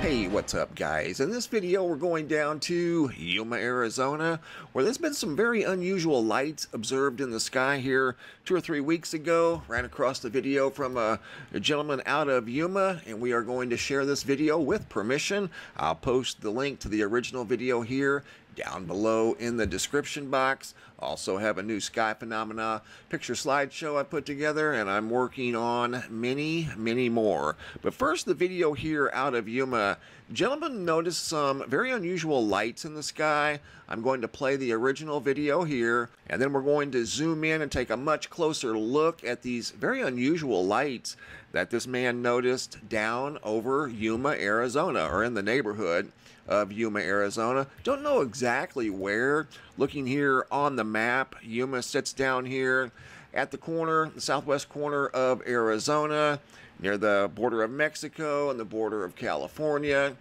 Hey, what's up guys? In this video we're going down to Yuma, Arizona, where there's been some very unusual lights observed in the sky here 2 or 3 weeks ago. Ran across the video from a gentleman out of Yuma, and we are going to share this video with permission. I'll post the link to the original video here down below in the description box. Also have a new sky phenomena picture slideshow I put together, and I'm working on many more. But first, the video here out of Yuma. Gentlemen noticed some very unusual lights in the sky. I'm going to play the original video here, and then we're going to zoom in and take a much closer look at these very unusual lights that this man noticed down over Yuma, Arizona, or in the neighborhood of Yuma, Arizona. Don't know exactly where. Looking here on the map, Yuma sits down here at the corner, the southwest corner of Arizona, near the border of Mexico and the border of California.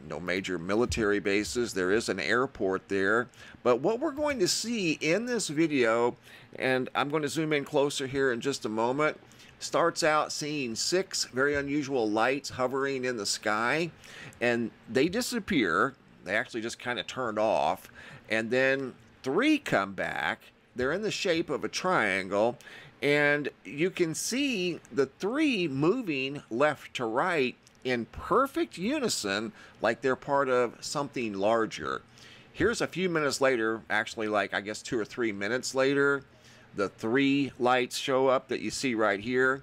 No major military bases. There is an airport there. But what we're going to see in this video, and I'm going to zoom in closer here in just a moment, starts out seeing 6 very unusual lights hovering in the sky, and they disappear. They actually just kind of turned off, and then 3 come back. They're in the shape of a triangle, and you can see the 3 moving left to right in perfect unison, like they're part of something larger. Here's a few minutes later, actually like I guess 2 or 3 minutes later, the 3 lights show up that you see right here.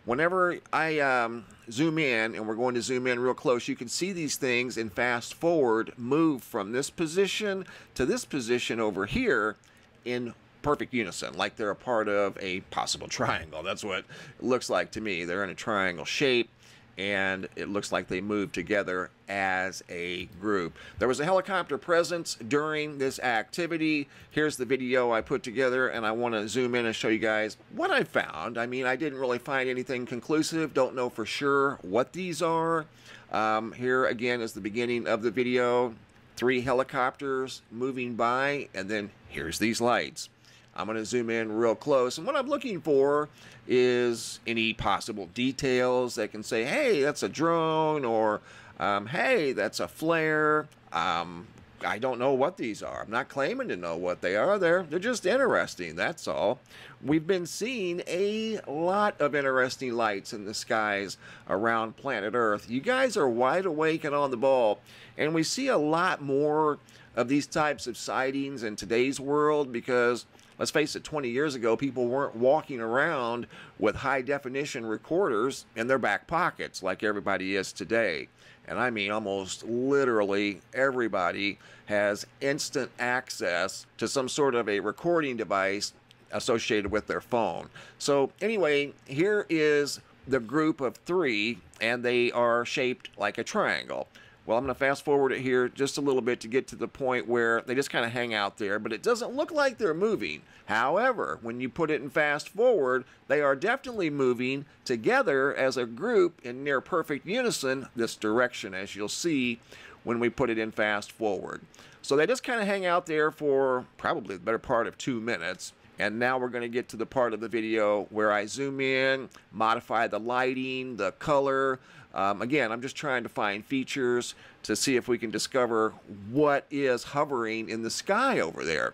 Whenever I zoom in, and we're going to zoom in real close, you can see these things in fast forward move from this position to this position over here in perfect unison, like they're a part of a possible triangle. That's what it looks like to me. They're in a triangle shape, and it looks like they move together as a group. There was a helicopter presence during this activity. Here's the video I put together, and I want to zoom in and show you guys what I found. I mean, I didn't really find anything conclusive. Don't know for sure what these are. Here again is the beginning of the video. 3 helicopters moving by, and then here's these lights. I'm going to zoom in real close, and what I'm looking for is any possible details that can say, hey, that's a drone, or hey, that's a flare. I don't know what these are. I'm not claiming to know what they are. They're just interesting, that's all. We've been seeing a lot of interesting lights in the skies around planet Earth. You guys are wide awake and on the ball, and we see a lot more of these types of sightings in today's world because, let's face it, 20 years ago, people weren't walking around with high-definition recorders in their back pockets like everybody is today. And I mean almost literally everybody has instant access to some sort of a recording device associated with their phone. So anyway, here is the group of 3, and they are shaped like a triangle. Well, I'm going to fast forward it here just a little bit to get to the point where they just kind of hang out there, but it doesn't look like they're moving. However, when you put it in fast forward, they are definitely moving together as a group in near perfect unison this direction, as you'll see when we put it in fast forward. So they just kind of hang out there for probably the better part of 2 minutes. And now we're going to get to the part of the video where I zoom in, modify the lighting, the color. Again, I'm just trying to find features to see if we can discover what is hovering in the sky over there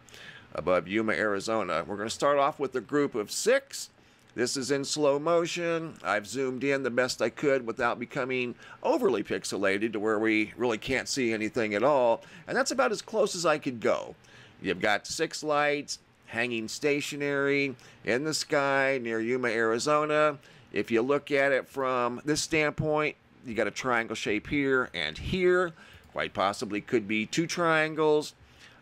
above Yuma, Arizona. We're going to start off with a group of 6. This is in slow motion. I've zoomed in the best I could without becoming overly pixelated to where we really can't see anything at all. And that's about as close as I could go. You've got 6 lights hanging stationary in the sky near Yuma, Arizona. If you look at it from this standpoint, you got a triangle shape here and here. Quite possibly could be 2 triangles.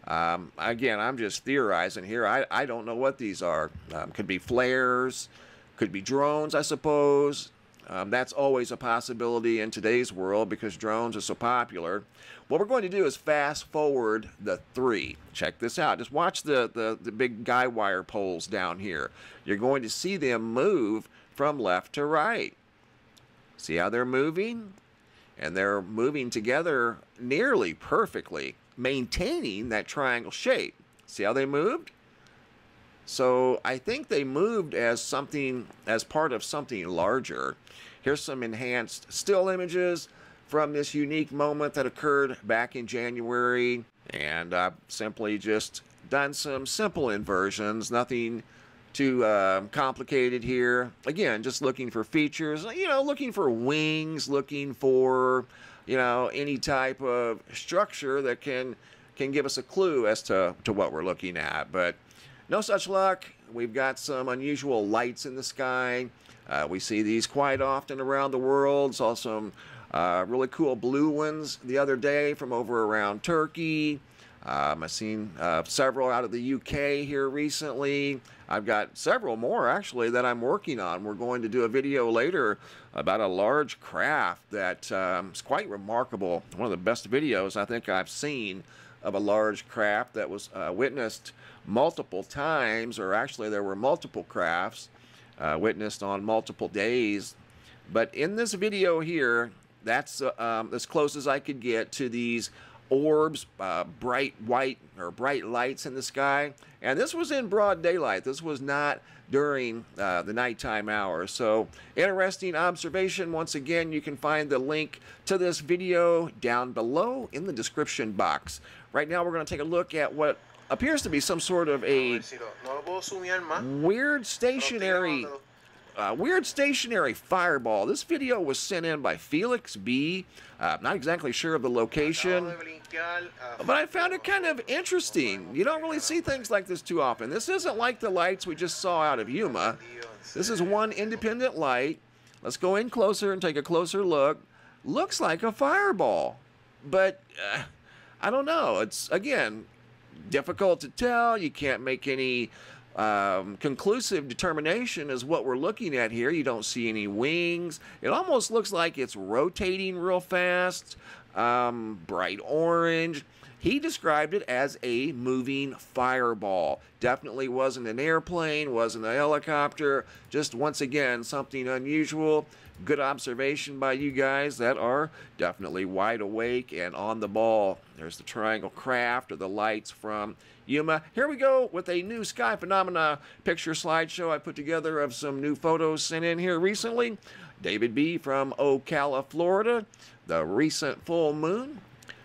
Again, I'm just theorizing here. I don't know what these are. Could be flares, could be drones, I suppose. That's always a possibility in today's world because drones are so popular. What we're going to do is fast forward the 3. Check this out. Just watch the big guy wire poles down here. You're going to see them move from left to right. See how they're moving? And they're moving together nearly perfectly, maintaining that triangle shape. See how they moved? So I think they moved as something, as part of something larger. Here's some enhanced still images from this unique moment that occurred back in January. And I've simply just done some simple inversions, nothing too complicated here. Again, just looking for features, you know, looking for wings, looking for, you know, any type of structure that can give us a clue as to what we're looking at. But no such luck. We've got some unusual lights in the sky. We see these quite often around the world. Saw some really cool blue ones the other day from over around Turkey. I've seen several out of the UK here recently. I've got several more actually that I'm working on. We're going to do a video later about a large craft that is quite remarkable. One of the best videos I think I've seen of a large craft that was witnessed multiple times, or actually there were multiple crafts witnessed on multiple days. But in this video here, that's as close as I could get to these orbs, bright white or bright lights in the sky. And this was in broad daylight. This was not during the nighttime hours. So interesting observation. Once again, you can find the link to this video down below in the description box. Right now we're going to take a look at what appears to be some sort of a weird stationary fireball. This video was sent in by Felix B. Not exactly sure of the location, but I found it kind of interesting. You don't really see things like this too often. This isn't like the lights we just saw out of Yuma. This is one independent light. Let's go in closer and take a closer look. Looks like a fireball, but I don't know. It's, again, difficult to tell. You can't make any conclusive determination as what we're looking at here. You don't see any wings. It almost looks like it's rotating real fast. Bright orange. He described it as a moving fireball. Definitely wasn't an airplane, wasn't a helicopter. Just once again, something unusual. Good observation by you guys that are definitely wide awake and on the ball. There's the triangle craft or the lights from Yuma. Here we go with a new sky phenomena picture slideshow I put together of some new photos sent in here recently. David B. from Ocala, Florida. The recent full moon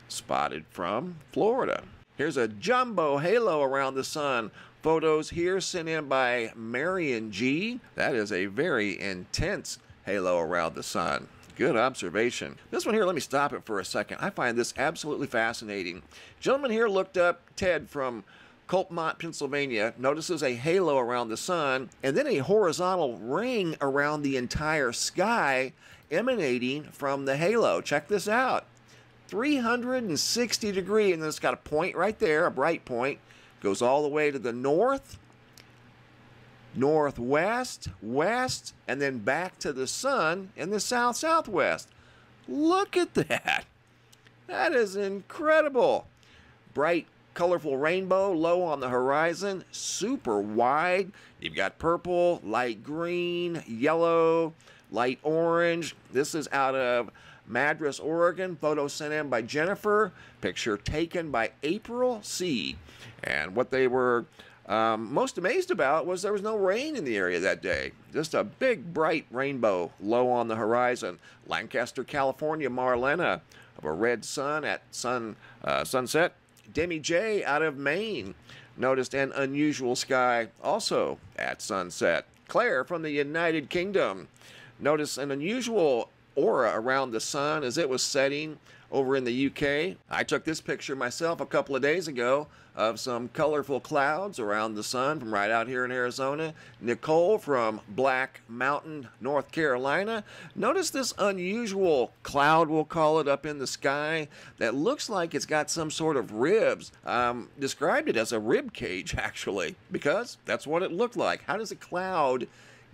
spotted from Florida. Here's a jumbo halo around the sun. Photos here sent in by Marion G. That is a very intense halo around the sun. Good observation. This one here, let me stop it for a second. I find this absolutely fascinating. Gentleman here looked up, Ted from Coltmont, Pennsylvania, notices a halo around the sun and then a horizontal ring around the entire sky emanating from the halo. Check this out. 360 degree, and then it's got a point right there, a bright point. Goes all the way to the north, northwest, west, and then back to the sun in the south-southwest. Look at that. That is incredible. Bright, colorful rainbow low on the horizon, super wide. You've got purple, light green, yellow, light orange. This is out of Madras, Oregon. Photo sent in by Jennifer. Picture taken by April C. And what they were most amazed about was there was no rain in the area that day. Just a big bright rainbow low on the horizon. Lancaster, California, Marlena of a red sun at sunset. Demi J out of Maine noticed an unusual sky also at sunset. Claire from the United Kingdom noticed an unusual aura around the sun as it was setting over in the UK. I took this picture myself a couple of days ago of some colorful clouds around the sun from right out here in Arizona. Nicole from Black Mountain, North Carolina, notice this unusual cloud, we'll call it, up in the sky that looks like it's got some sort of ribs. Described it as a rib cage, actually, because that's what it looked like. How does a cloud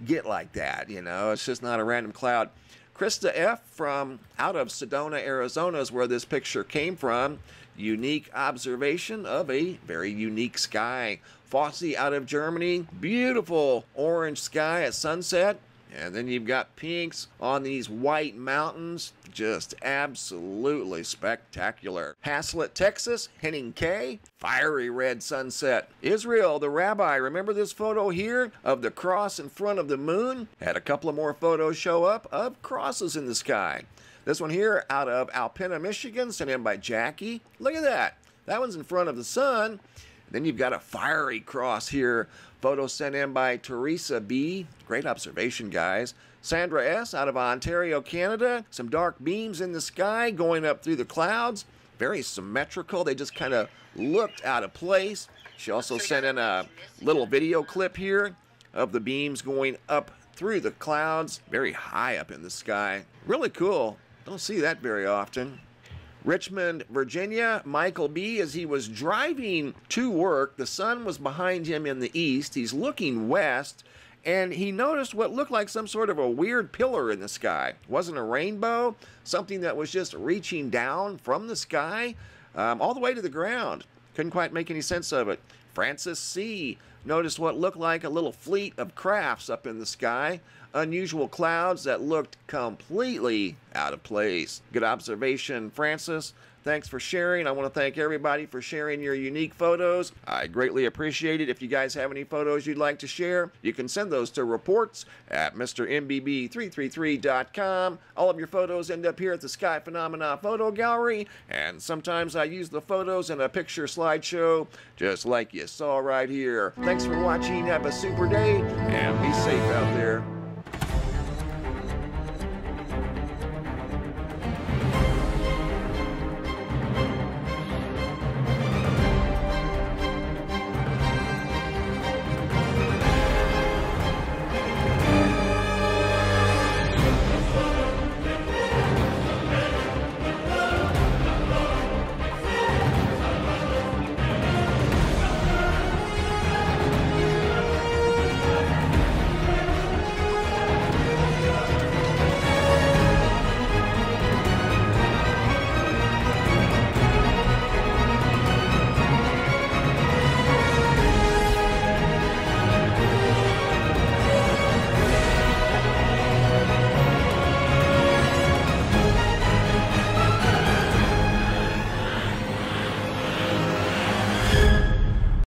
get like that? You know, it's just not a random cloud. Krista F. from out of Sedona, Arizona is where this picture came from. Unique observation of a very unique sky. Fosse out of Germany. Beautiful orange sky at sunset. And then you've got pinks on these white mountains. Just absolutely spectacular. Haslett, Texas, Henning K. Fiery red sunset. Israel, the rabbi. Remember this photo here of the cross in front of the moon? Had a couple of more photos show up of crosses in the sky. This one here out of Alpena, Michigan, sent in by Jackie. Look at that. That one's in front of the sun. Then you've got a fiery cross here. Photo sent in by Teresa B. Great observation, guys. Sandra S. out of Ontario, Canada. Some dark beams in the sky going up through the clouds. Very symmetrical. They just kind of looked out of place. She also sent in a little video clip here of the beams going up through the clouds. Very high up in the sky. Really cool. Don't see that very often. Richmond, Virginia, Michael B. As he was driving to work, the sun was behind him in the east. He's looking west, and he noticed what looked like some sort of a weird pillar in the sky. It wasn't a rainbow, something that was just reaching down from the sky all the way to the ground. Couldn't quite make any sense of it. Francis C. noticed what looked like a little fleet of crafts up in the sky. Unusual clouds that looked completely out of place. Good observation, Francis. Thanks for sharing. I want to thank everybody for sharing your unique photos. I greatly appreciate it. If you guys have any photos you'd like to share, you can send those to reports at MrMBB333.com. All of your photos end up here at the Sky Phenomena Photo Gallery, and sometimes I use the photos in a picture slideshow, just like you saw right here. Thanks for watching. Have a super day, and be safe out there.